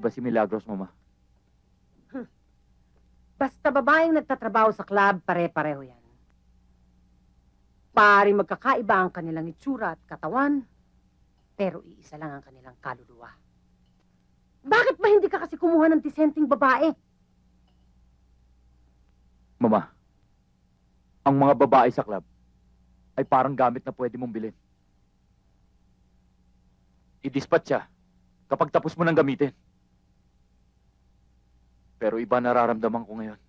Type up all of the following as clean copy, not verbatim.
ba si Milagros, Mama? Basta babaeng nagtatrabaho sa club, pare-pareho yan. Paring magkakaiba ang kanilang itsura at katawan, pero iisa lang ang kanilang kaluluwa. Bakit ba hindi ka kasi kumuha ng disenteng babae? Mama, ang mga babae sa club ay parang gamit na pwede mong bilhin. I-dispatch siya kapag tapos mo nang gamitin. Pero iba nararamdaman ko ngayon.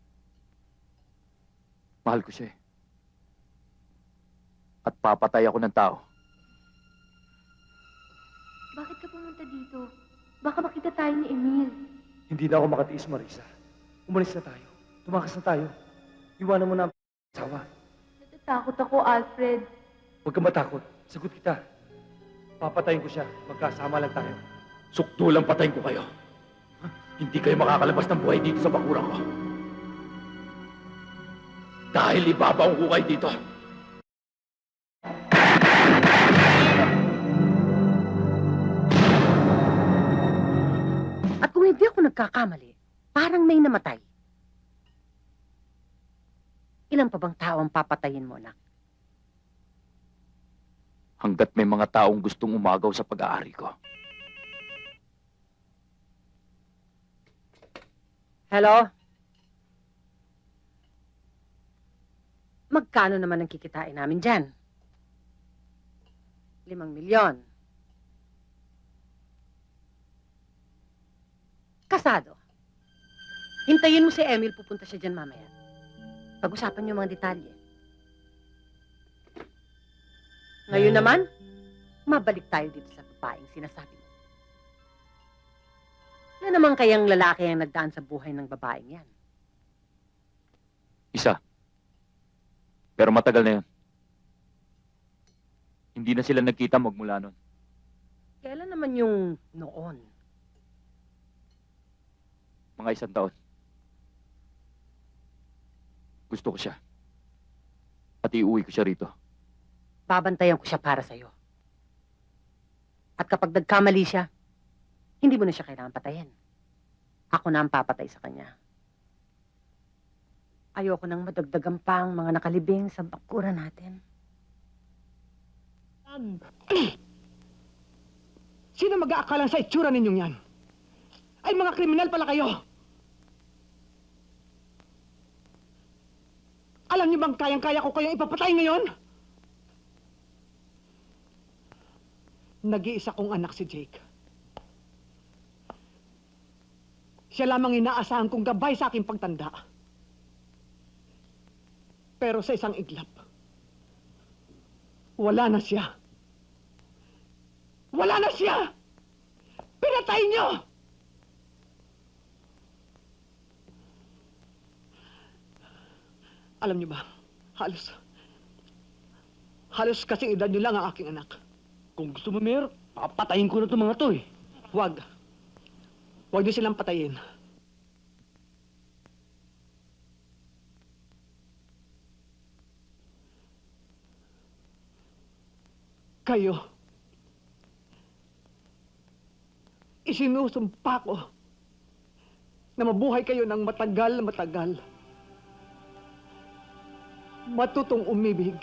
Mahal ko siya eh. At papatay ako ng tao. Bakit ka pumunta dito? Baka makita tayo ni Emil. Hindi na ako makatiis, Marisa. Umalis na tayo. Tumakas na tayo. Iwanan mo na ang asawa. Natatakot ako, Alfred. Huwag kang matakot. Sagot kita. Papatayin ko siya. Magkasama lang tayo. Sukto lang patayin ko kayo. Hindi kayo makakalabas ng buhay dito sa bakurang ko. Dahil ibabaong ko kayo dito. At kung hindi ako nagkakamali, parang may namatay. Ilan pa bang tao ang papatayin mo, anak? Hanggat may mga taong gustong umagaw sa pag-aari ko. Hello? Magkano naman ang kikitain namin dyan? 5 milyon. Kasado. Hintayin mo si Emil, pupunta siya dyan mamaya. Pag-usapan niyo mga detalye. Ngayon naman, mabalik tayo dito sa babaeng sinasabi mo. Yan naman kayang lalaki ang nagdaan sa buhay ng babaeng yan. Isa. Pero matagal na yun. Hindi na sila nagkita magmula nun. Kailan naman yung noon? Mga 1 taon. Gusto ko siya. At iuwi ko siya rito. Babantayan ko siya para sa'yo. At kapag nagkamali siya, hindi mo na siya kailangan patayin. Ako na ang papatay sa kanya. Ayoko nang madagdagan pa ang mga nakalibing sa bakuran natin. Sino mag-aakalan sa itsura ninyong yan? Ay, mga kriminal pala kayo! Alam niyo bang kayang-kaya ko kayong ipapatay ngayon? Nag-iisa kong anak si Jake. Siya lamang inaasahan kong gabay sa aking pagtanda. Pero sa isang iglap, wala na siya. Wala na siya! Pinatay niyo! Alam niyo ba, halos kasing edad niyo lang ang aking anak. Kung gusto mo, Mayor, papatayin ko na itong mga to eh. Huwag. Huwag niyo silang patayin. Kayo, isinusumpa ko na mabuhay kayo ng matagal na matagal. Matutong umibig.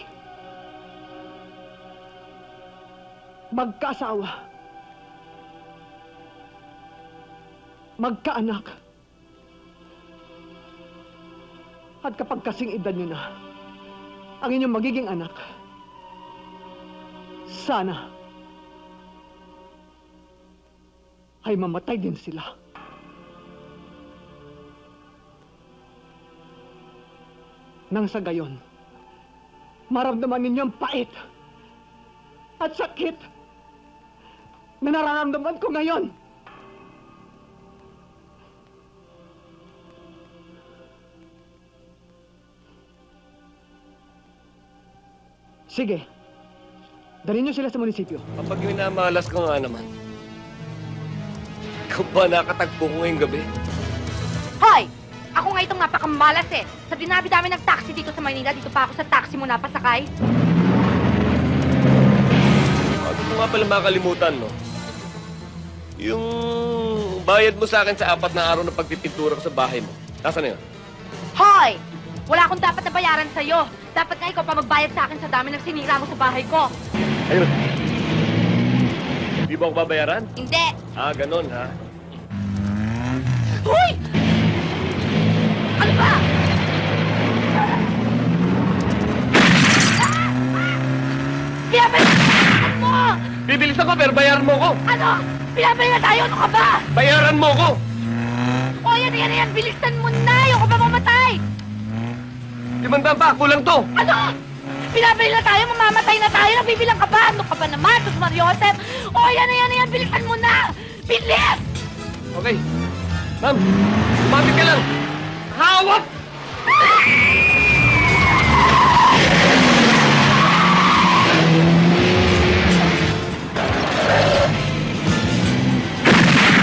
Magkasawa. Magkaanak. At kapag kasing edad niyo na, ang inyong magiging anak, sana ay mamatay din sila. Nang sa gayon, maramdaman ninyo ang pait at sakit na nararamdaman ko ngayon. Sige, dalhin niyo sila sa munisipyo. Kapag minamalas ka nga naman, ikaw ba nakatagpo ko ngayong gabi? Hoy! Ako nga itong napakamalas eh. Sa dinabi-dami ng taxi dito sa Maynila, dito pa ako sa taxi mo napasakay. Bago mo nga pala makalimutan, no? Yung Yung bayad mo sa akin sa 4 na araw na pagpipintura ko sa bahay mo. Nasaan na yun? Hoy! Wala akong dapat na bayaran sa'yo. Dapat nga ikaw pa magbayad sa akin sa dami ng sinira mo sa bahay ko. Ayun. Di ba ako babayaran? Hindi. Ah, ganun ha? Hoy! Ano ba? Pinabayaan mo! Bibilis ako pero bayaran mo ko! Ano? Pinabayaan na tayo? Ano ka ba? Bayaran mo ko! O yan. Bilisan mo na! Ayoko pa mamatay! 500 pa, kulang to! Ano? Pinabayaan na tayo? Mamamatay na tayo? Nabibilang ka ba? Ano ka ba naman? Sus Mariosep! O yan. Bilisan mo na! Bilis! Okay. Ma'am, lumapit ka lang! Hawak!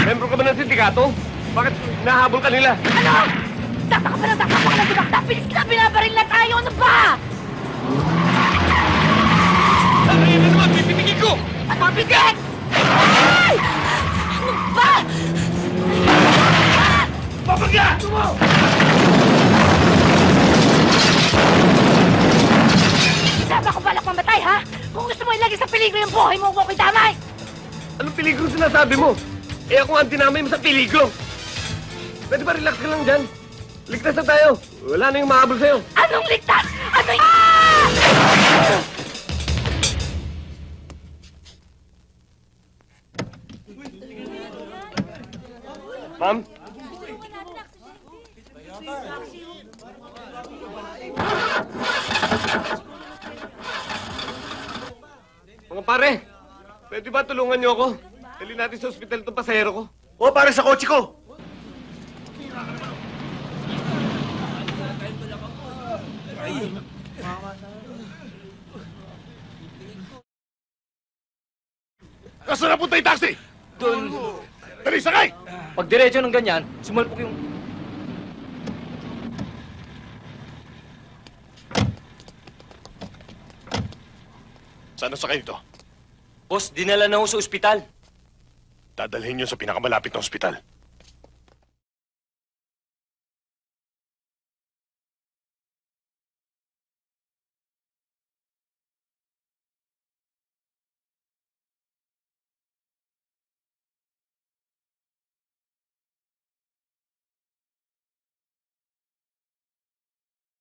Membro ka ba ng sindikato? Bakit nahabol ka nila? Ano? Tataka pa ng dibakta! Bilis na! Binabaril na tayo! Ano ba? Ano yun naman? Pipipigil ko! Ano? Bigat! Ay! Ano ba? Papagya! Sabi ako balak mamatay, ha? Kung gusto mo ilagay sa peligro yung buhay mo, huwag ko damay! Anong peligro sinasabi mo? Eh ako ang dinamay mo sa peligro! Pwede ba relax ka lang dyan? Ligtas na tayo! Wala na yung mahabol sa'yo! Anong ligtas? Ano y... Ah! Ma'am? Mga pare, pwede ba tulungan niyo ako? Dali natin sa ospital itong pasahero ko. O, para sa kotse ko! Kaso na punta yung taxi? Doon, Dali, sakay! pag diretso ng ganyan, sumalpok yung... Saan na sakay ito? Boss, dinala na ho sa ospital. Dadalhin yun sa pinakamalapit na ospital.